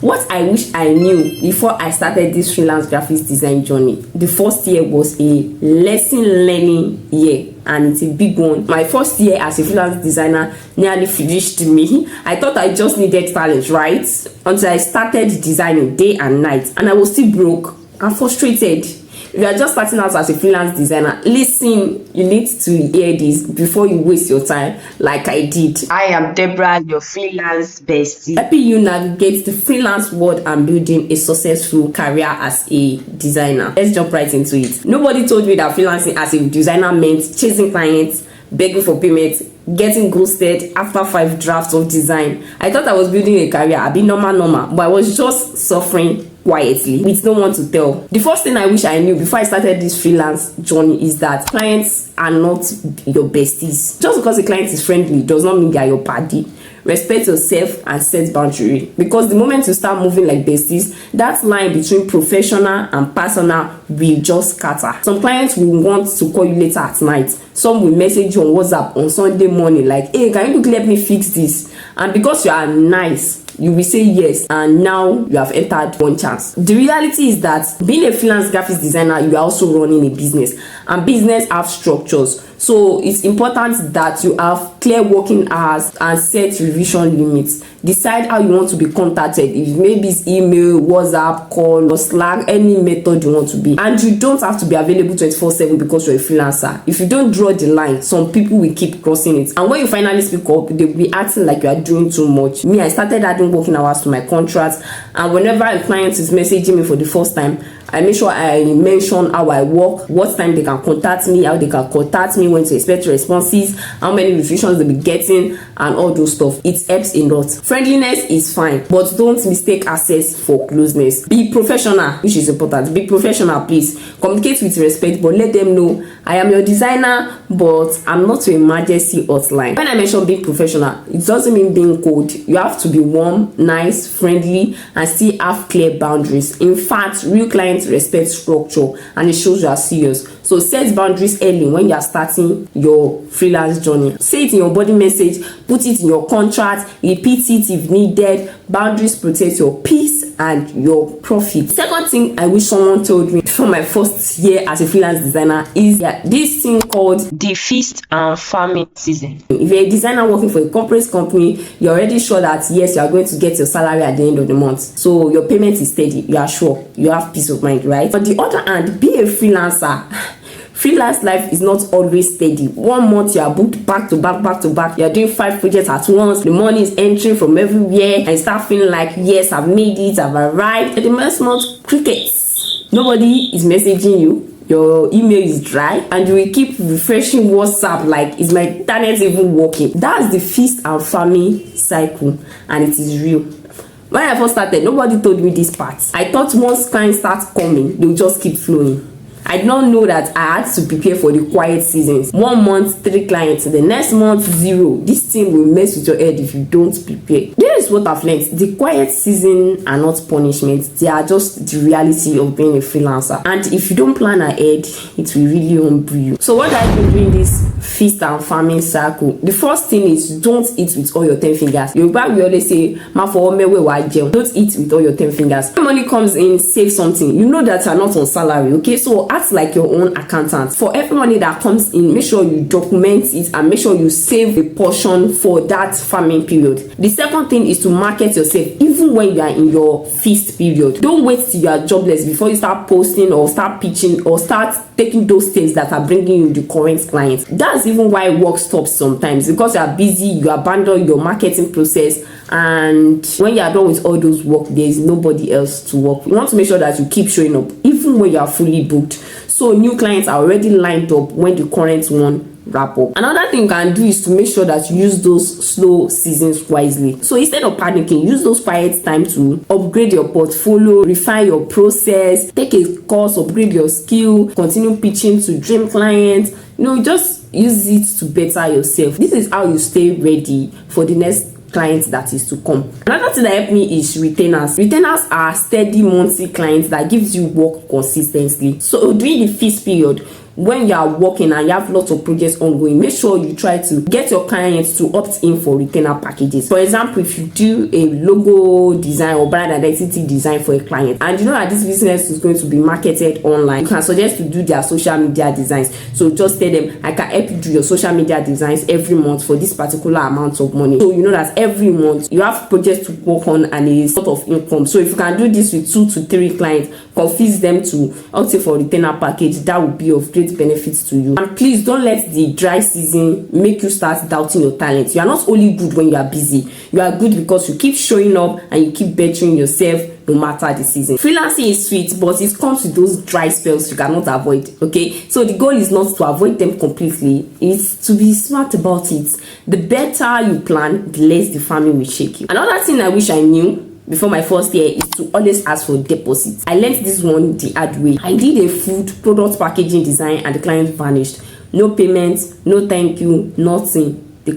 What I wish I knew before I started this freelance graphics design journey. The first year was a lesson learning year, and it's a big one. My first year as a freelance designer nearly finished me. I thought I just needed talent, right? Until I started designing day and night, and I was still broke and frustrated. If you are just starting out as a freelance designer, listen, you need to hear this before you waste your time like I did. I am Deborah, your freelance bestie. Helping you navigate the freelance world and building a successful career as a designer. Let's jump right into it. Nobody told me that freelancing as a designer meant chasing clients, begging for payment, getting ghosted after 5 drafts of design. I thought I was building a career, I'd be normal, but I was just suffering quietly with no one to tell. The first thing I wish I knew before I started this freelance journey is that clients are not your besties. Just because a client is friendly does not mean they are your party. Respect yourself and set boundary, because the moment you start moving like besties, that line between professional and personal will just scatter. Some clients will want to call you later at night. Some will message you on WhatsApp on Sunday morning like, hey, can you quickly help me fix this? And because you are nice, you will say yes, and now you have entered one chance. The reality is that being a freelance graphics designer, you are also running a business, and business have structures. So it's important that you have clear working hours and set revision limits. Decide how you want to be contacted. If maybe it's email, WhatsApp, call, or Slack, any method you want to be. And you don't have to be available 24/7 because you're a freelancer. If you don't draw the line, some people will keep crossing it. And when you finally speak up, they'll be acting like you are doing too much. Me, I started adding working hours to my contracts, and whenever a client is messaging me for the first time, I make sure I mention how I work, what time they can contact me, how they can contact me, when to expect responses, how many revisions they'll be getting, and all those stuff. It helps a lot. Friendliness is fine, but don't mistake access for closeness. Be professional, which is important. Be professional, please. Communicate with respect, but let them know I am your designer, but I'm not your emergency hotline. When I mention being professional, it doesn't mean being cold. You have to be warm, nice, friendly, and still have clear boundaries. In fact, real clients respect structure, and it shows you are serious. So set boundaries early when you are starting your freelance journey. Say it in your body message, put it in your contract, repeat it if needed. Boundaries protect your peace and your profit. Second thing I wish someone told me before my first year as a freelance designer is that this thing called The feast and famine season. If you're a designer working for a corporate company, you're already sure that yes, you are going to get your salary at the end of the month. So your payment is steady. You are sure. You have peace of mind, right? On the other hand, be a freelancer. Freelance life is not always steady. 1 month you are booked back to back. You are doing 5 projects at once. The money is entering from everywhere, and you start feeling like, yes, I've made it, I've arrived. And the next month, crickets. Nobody is messaging you. Your email is dry, and you will keep refreshing WhatsApp like, is my internet even working? That's the feast and famine cycle, and it is real. When I first started, nobody told me this part. I thought once clients start coming, they'll just keep flowing. I did not know that I had to prepare for the quiet seasons. 1 month, 3 clients. The next month, 0. This thing will mess with your head if you don't prepare. This is what I've learned. The quiet season are not punishment. They are just the reality of being a freelancer. And if you don't plan ahead, it will really humble you. So what I've been doing this feast and famine cycle. The first thing is don't eat with all your 10 fingers. Yoruba will always say, "Ma for me we wa jẹun." Don't eat with all your 10 fingers. When money comes in, save something. You know that you are not on salary, okay? So act like your own accountant. For every money that comes in, make sure you document it and make sure you save a portion for that farming period. The second thing is to market yourself even when you are in your feast period. Don't wait till you are jobless before you start posting or start pitching or start taking those things that are bringing you the current clients. That's even why work stops sometimes, because you are busy, you abandon your marketing process, and when you are done with all those work, there is nobody else to work. You want to make sure that you keep showing up even when you are fully booked, so new clients are already lined up when the current one wrap up. Another thing you can do is to make sure that you use those slow seasons wisely. So instead of panicking, use those quiet time to upgrade your portfolio, refine your process, take a course, upgrade your skill, continue pitching to dream clients. Just use it to better yourself. This is how you stay ready for the next clients that is to come. Another thing that helped me is retainers. Retainers are steady monthly clients that gives you work consistently. So during the feast period, when you are working and you have lots of projects ongoing, make sure you try to get your clients to opt in for retainer packages. For example, if you do a logo design or brand identity design for a client and you know that this business is going to be marketed online, you can suggest to do their social media designs. So just tell them, I can help you do your social media designs every month for this particular amount of money. So you know that every month you have projects to work on and a sort of income. So if you can do this with 2 to 3 clients, convince them to opt in for retainer package, that would be of great benefits to you. And please don't let the dry season make you start doubting your talent. You are not only good when you are busy, you are good because you keep showing up and you keep bettering yourself no matter the season. Freelancing is sweet, but it comes with those dry spells you cannot avoid. Okay, so the goal is not to avoid them completely, it's to be smart about it. The better you plan, the less the family will shake you. Another thing I wish I knew before my first year is to always ask for deposits. I learned this one the hard way. I did a food product packaging design and the client vanished. No payments, no thank you, nothing. They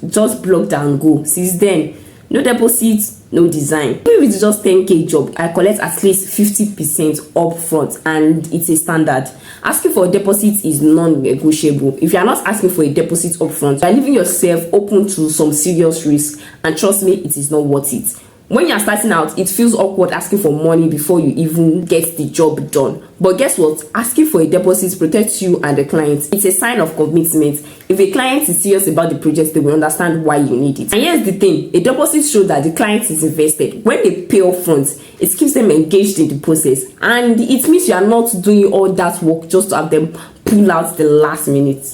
just blocked and go. Since then, no deposits, no design. If it's just 10k job, I collect at least 50% upfront and it's a standard. Asking for a deposit is non-negotiable. If you are not asking for a deposit upfront, you are leaving yourself open to some serious risk, and trust me, it is not worth it. When you are starting out, it feels awkward asking for money before you even get the job done. But guess what? Asking for a deposit protects you and the client. It's a sign of commitment. If a client is serious about the project, they will understand why you need it. And here's the thing, a deposit shows that the client is invested. When they pay up front, it keeps them engaged in the process. And it means you are not doing all that work just to have them pull out the last minute.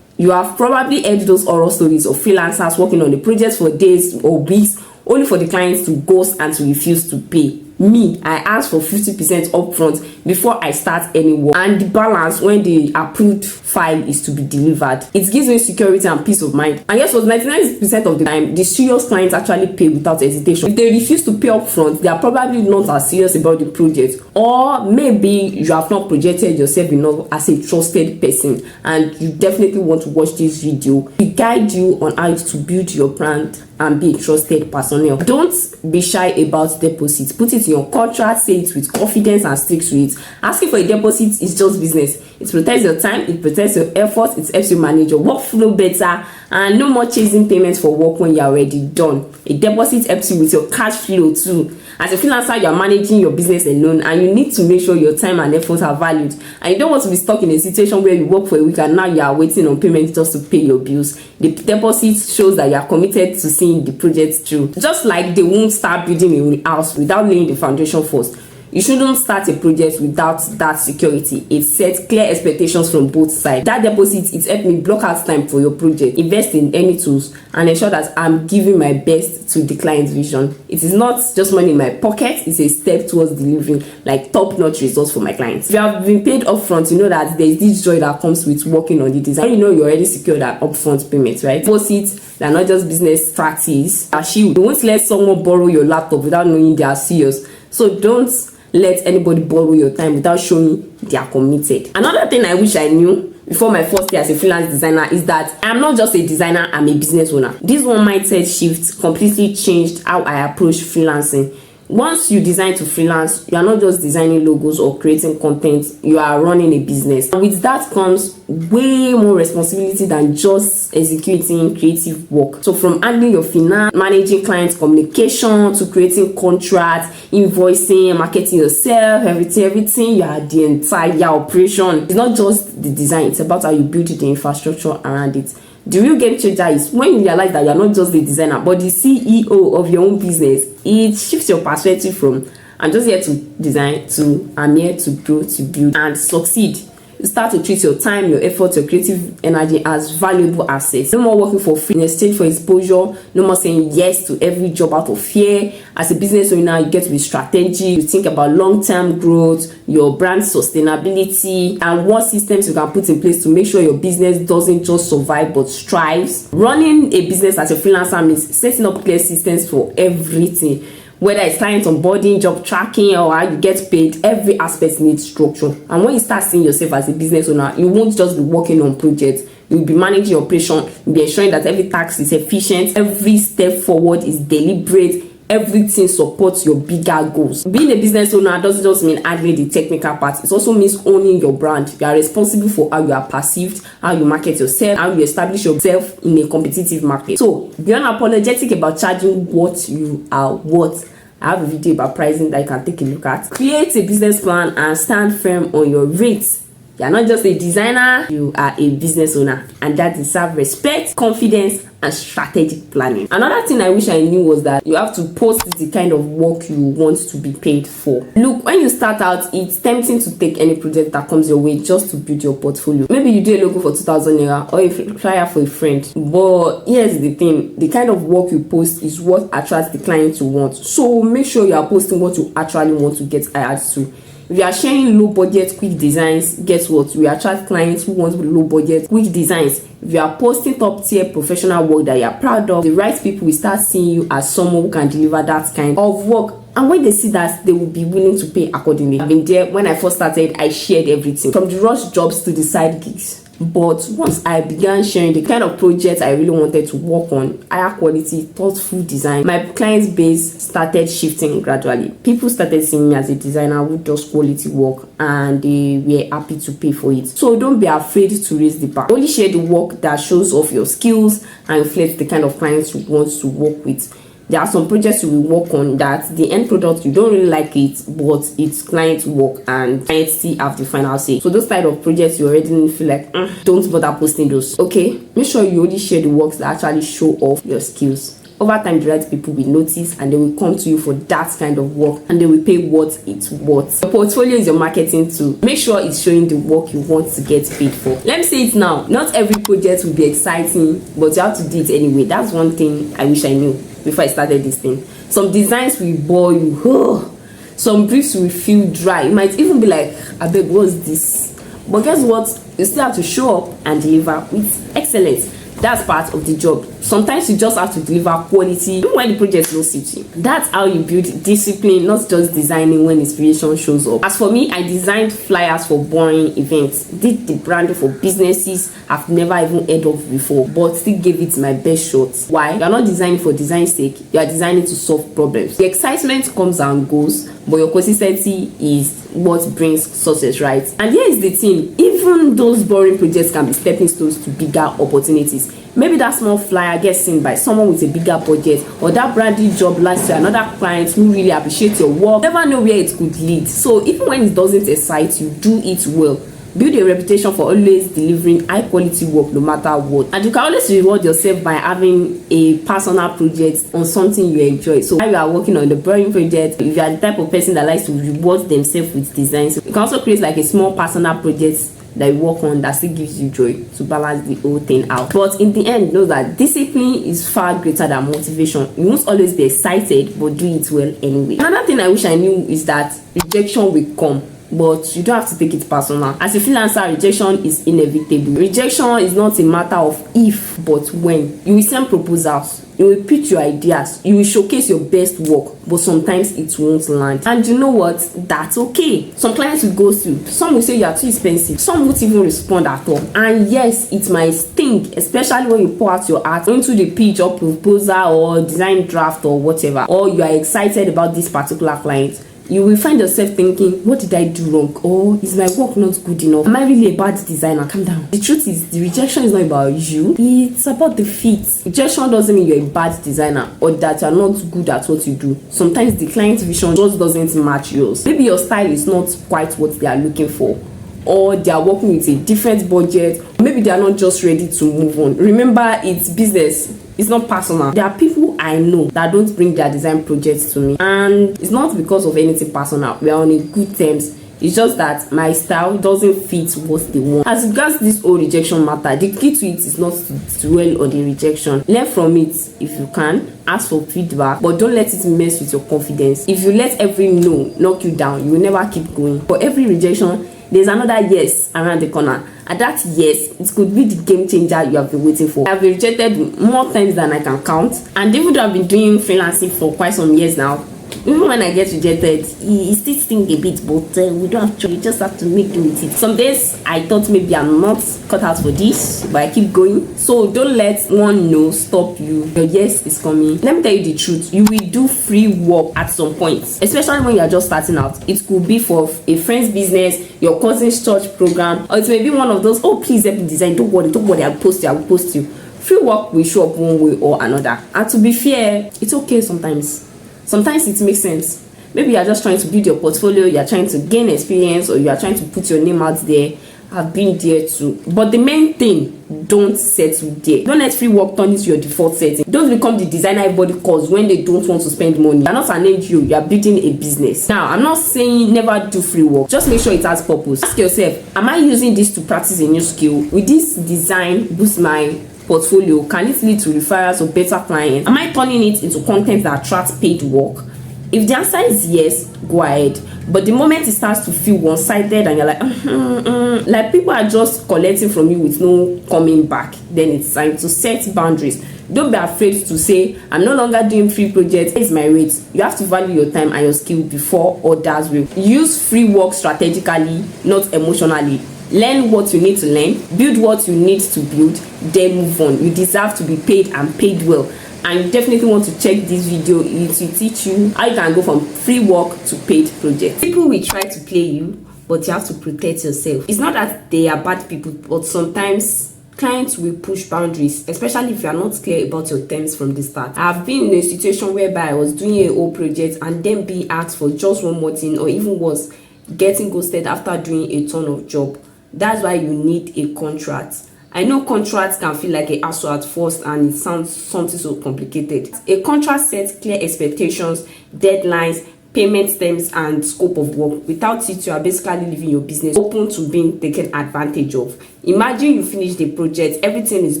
You have probably heard those horror stories of freelancers working on the project for days or weeks, only for the clients to ghost and to refuse to pay. Me, I ask for 50% upfront before I start any work, and the balance when the approved file is to be delivered. It gives me security and peace of mind. And yes, for 99% of the time, the serious clients actually pay without hesitation. If they refuse to pay upfront, they are probably not as serious about the project, or maybe you have not projected yourself enough as a trusted person, and you definitely want to watch this video. We guide you on how to build your brand and be a trusted personnel. Don't be shy about deposits. Put it in your contract, say it with confidence and stick to it. Asking for a deposit is just business. It protects your time, it protects your effort, it helps you manage your workflow better, and no more chasing payments for work when you're already done. A deposit helps you with your cash flow too. As a freelancer, you are managing your business alone, and you need to make sure your time and effort are valued. And you don't want to be stuck in a situation where you work for a week and now you are waiting on payment just to pay your bills. The deposit shows that you are committed to seeing the project through. Just like they won't start building a house without laying the foundation first, you shouldn't start a project without that security. It sets clear expectations from both sides. That deposit, it helped me block out time for your project, invest in any tools, and ensure that I'm giving my best to the client's vision. It is not just money in my pocket, it's a step towards delivering like top-notch results for my clients. If you have been paid upfront, you know that there's this joy that comes with working on the design. You know you already secured that upfront payment, right? Deposits, they're not just business practice. You won't let someone borrow your laptop without knowing they are serious. So don't let anybody borrow your time without showing they are committed. Another thing I wish I knew before my first year as a freelance designer is that I'm not just a designer, I'm a business owner. This one mindset shift completely changed how I approach freelancing. Once you design to freelance, you are not just designing logos or creating content, you are running a business. And with that comes way more responsibility than just executing creative work. So from handling your finance, managing client communication, to creating contracts, invoicing, marketing yourself, everything, you are the entire operation. It's not just the design, it's about how you build the infrastructure around it. The real game changer is when you realize that you're not just the designer but the CEO of your own business. It shifts your perspective from I'm just here to design to I'm here to grow, to build and succeed. You start to treat your time, your effort, your creative energy as valuable assets. No more working for free in exchange for exposure. No more saying yes to every job out of fear. As a business owner, you get to be strategic. You think about long-term growth, your brand sustainability, and what systems you can put in place to make sure your business doesn't just survive but strives. Running a business as a freelancer means setting up clear systems for everything. Whether it's client onboarding, job tracking, or how you get paid, every aspect needs structure. And when you start seeing yourself as a business owner, you won't just be working on projects. You'll be managing your operation, you'll be ensuring that every task is efficient, every step forward is deliberate, everything supports your bigger goals. Being a business owner doesn't just mean handling the technical part. It also means owning your brand. You are responsible for how you are perceived, how you market yourself, how you establish yourself in a competitive market. So be unapologetic about charging what you are worth. I have a video about pricing that you can take a look at. Create a business plan and stand firm on your rates. You are not just a designer, you are a business owner, and that deserves respect, confidence, and strategic planning. Another thing I wish I knew was that you have to post the kind of work you want to be paid for. Look, when you start out, it's tempting to take any project that comes your way just to build your portfolio. Maybe you do a logo for 2,000 naira or a flyer for a friend. But here's the thing, the kind of work you post is what attracts the client you want. So make sure you are posting what you actually want to get hired to. If you are sharing low budget quick designs, guess what? We attract clients who want low budget quick designs. If you are posting top tier professional work that you are proud of, the right people will start seeing you as someone who can deliver that kind of work. And when they see that, they will be willing to pay accordingly. I've been there when I first started. I shared everything from the rush jobs to the side gigs. But once I began sharing the kind of projects I really wanted to work on, higher quality, thoughtful design, my client base started shifting gradually. People started seeing me as a designer who does quality work, and they were happy to pay for it. So don't be afraid to raise the bar. Only share the work that shows off your skills and reflects the kind of clients you want to work with. There are some projects you will work on that the end product, you don't really like it, but it's client work and clients still have the final say. So those type of projects you already feel like, don't bother posting those. Okay, make sure you only share the works that actually show off your skills. Over time, the right people will notice and they will come to you for that kind of work, and they will pay what it's worth. Your portfolio is your marketing tool. Make sure it's showing the work you want to get paid for. Let me say it now, not every project will be exciting, but you have to do it anyway. That's one thing I wish I knew before I started this thing. Some designs will bore you. Some briefs will feel dry. You might even be like, I beg, what's this? But guess what? You still have to show up and deliver with excellence. That's part of the job. Sometimes you just have to deliver quality even when the project no suit you. That's how you build discipline, not just designing when inspiration shows up. As for me, I designed flyers for boring events, did the branding for businesses I've never even heard of before, but still gave it my best shot. Why? You're not designing for design's sake, you are designing to solve problems. The excitement comes and goes, but your consistency is what brings success, right? And here is the thing, even those boring projects can be stepping stones to bigger opportunities. Maybe that small flyer gets seen by someone with a bigger budget, or that branding job lands to another client who really appreciates your work. You never know where it could lead. So even when it doesn't excite you, do it well. Build a reputation for always delivering high quality work no matter what. And you can always reward yourself by having a personal project on something you enjoy. So while you are working on the boring project, if you are the type of person that likes to reward themselves with designs, you can also create like a small personal project that you work on that still gives you joy to balance the whole thing out. But in the end, know that discipline is far greater than motivation. You won't always be excited, but do it well anyway. Another thing I wish I knew is that rejection will come, but you don't have to take it personal. As a freelancer, rejection is inevitable. Rejection is not a matter of if, but when. You will send proposals, you will pitch your ideas, you will showcase your best work, but sometimes it won't land. And you know what? That's okay. Some clients will go through. Some will say you are too expensive. Some won't even respond at all. And yes, it might sting, especially when you pour out your heart into the pitch or proposal or design draft or whatever, or you are excited about this particular client. You will find yourself thinking, what did I do wrong? Or is my work not good enough? Am I really a bad designer? Calm down. The truth is, the rejection is not about you. It's about the fit. Rejection doesn't mean you're a bad designer or that you're not good at what you do. Sometimes the client's vision just doesn't match yours. Maybe your style is not quite what they are looking for, or they are working with a different budget. Maybe they are not just ready to move on. Remember, it's business. It's not personal. There are people I know that don't bring their design projects to me, and it's not because of anything personal. We are on a good terms. It's just that my style doesn't fit what they want. As regards this whole rejection matter, the key to it is not to dwell on the rejection. Learn from it if you can. Ask for feedback, but don't let it mess with your confidence. If you let every no knock you down, you will never keep going. For every rejection, there's another yes around the corner, and that yes, it could be the game changer you have been waiting for. I've been rejected more times than I can count, and even though I've been doing freelancing for quite some years now, Even when I get rejected, it still sting a bit, but we don't have to. You just have to make do with it. Some days I thought maybe I'm not cut out for this, but I keep going. So don't let one no stop you. Your yes is coming. Let me tell you the truth. You will do free work at some point, especially when you are just starting out. It could be for a friend's business, your cousin's church program, or it may be one of those, oh please help me design. Don't worry, I will post you. Free work will show up one way or another. And to be fair, it's okay sometimes. Sometimes it makes sense. Maybe you are just trying to build your portfolio, you are trying to gain experience, or you are trying to put your name out there. I've been there too. But the main thing, don't settle there. Don't let free work turn into your default setting. Don't become the designer everybody calls when they don't want to spend money. You're not an NGO, you are building a business. Now, I'm not saying never do free work. Just make sure it has purpose. Ask yourself, am I using this to practice a new skill? Will this design boost my portfolio? Can it lead to referrals or better clients? Am I turning it into content that attracts paid work? If the answer is yes, go ahead. But the moment it starts to feel one-sided and you're like, like people are just collecting from you with no coming back, then it's time to set boundaries. Don't be afraid to say, I'm no longer doing free projects. Here's my rate. You have to value your time and your skill before others will. Use free work strategically, not emotionally. Learn what you need to learn, build what you need to build, then move on. You deserve to be paid and paid well. And you definitely want to check this video. It will teach you how you can go from free work to paid projects. People will try to play you, but you have to protect yourself. It's not that they are bad people, but sometimes clients will push boundaries, especially if you are not clear about your terms from the start. I've been in a situation whereby I was doing a whole project and then being asked for just one more thing, or even worse, getting ghosted after doing a ton of job. That's why you need a contract. I know contracts can feel like a hassle at first and it sounds something so complicated. A contract sets clear expectations, deadlines, payment terms, and scope of work. Without it, you are basically leaving your business open to being taken advantage of. Imagine you finish the project, everything is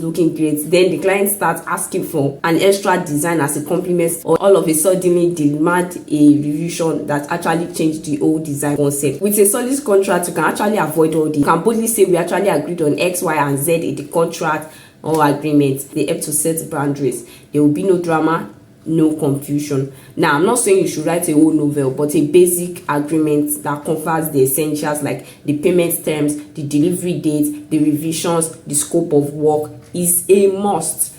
looking great, then the client starts asking for an extra design as a compliment, or all of a sudden demand a revision that actually changed the whole design concept. With a solid contract, you can actually avoid all this. You can boldly say we actually agreed on X, Y, and Z in the contract or agreement. They help to set boundaries. There will be no drama, no confusion. Now, I'm not saying you should write a whole novel, but a basic agreement that covers the essentials like the payment terms, the delivery date, the revisions, the scope of work is a must.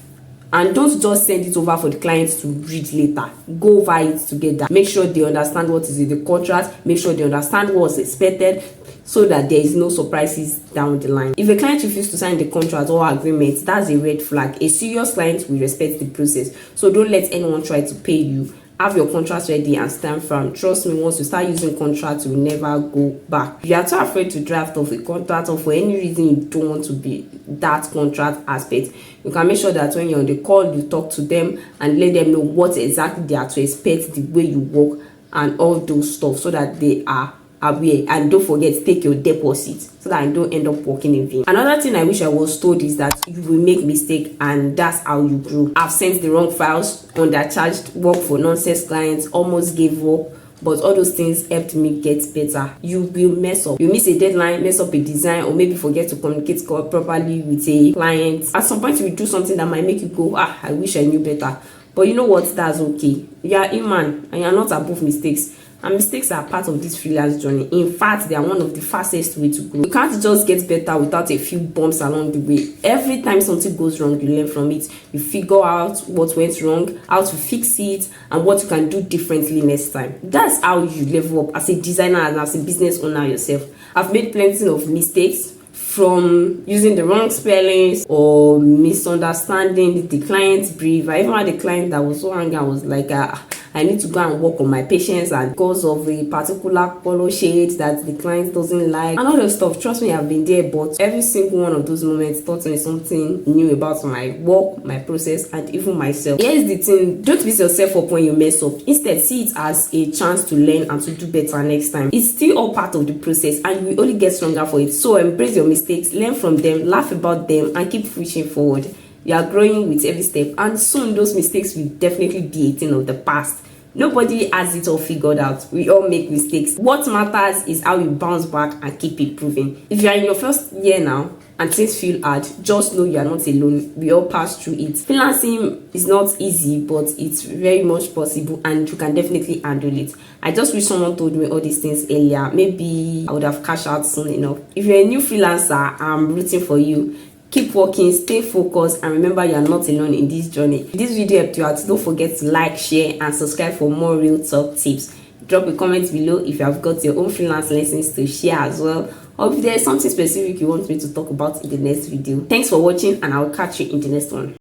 And don't just send it over for the clients to read later. Go over it together. Make sure they understand what is in the contract. Make sure they understand what's expected, so that there is no surprises down the line. If a client refuses to sign the contract or agreement, that's a red flag. A serious client will respect the process. So don't let anyone try to pay you. Have your contracts ready and stand firm. Trust me, once you start using contracts, you will never go back. If you are too afraid to draft off a contract, or for any reason you don't want to be that contract aspect, you can make sure that when you're on the call, you talk to them and let them know what exactly they are to expect, the way you work and all those stuff, so that they are aware. And don't forget, take your deposit so that I don't end up working in vain. Another thing I wish I was told is that you will make mistake and that's how you grow. I've sent the wrong files, undercharged, work for nonsense clients, almost gave up, but all those things helped me get better. You will mess up. You miss a deadline, mess up a design, or maybe forget to communicate properly with a client. At some point you will do something that might make you go, I wish I knew better. But you know what? That's okay. You are human and you are not above mistakes. And mistakes are part of this freelance journey. In fact, they are one of the fastest way to grow. You can't just get better without a few bumps along the way. Every time something goes wrong, you learn from it. You figure out what went wrong, how to fix it, and what you can do differently next time. That's how you level up as a designer and as a business owner yourself. I've made plenty of mistakes, from using the wrong spellings or misunderstanding the client's brief. I even had a client that was so angry. I was like, I need to go and work on my patience, and because of a particular color shade that the client doesn't like and all that stuff. Trust me, I've been there, but every single one of those moments taught me something new about my work, my process, and even myself. Here's the thing, don't beat yourself up when you mess up. Instead, see it as a chance to learn and to do better next time. It's still all part of the process and you will only get stronger for it. So embrace your mistakes, learn from them, laugh about them, and keep pushing forward. You are growing with every step, and soon those mistakes will definitely be a thing of the past. Nobody has it all figured out. We all make mistakes. What matters is how you bounce back and keep improving. If you are in your first year now, and things feel hard, just know you are not alone. We all pass through it. Freelancing is not easy, but it's very much possible and you can definitely handle it. I just wish someone told me all these things earlier. Maybe I would have cashed out soon enough. If you're a new freelancer, I'm rooting for you. Keep working, stay focused, and remember you are not alone in this journey. If this video helped you out, don't forget to like, share, and subscribe for more real talk tips. Drop a comment below if you have got your own freelance lessons to share as well, or if there is something specific you want me to talk about in the next video. Thanks for watching, and I'll catch you in the next one.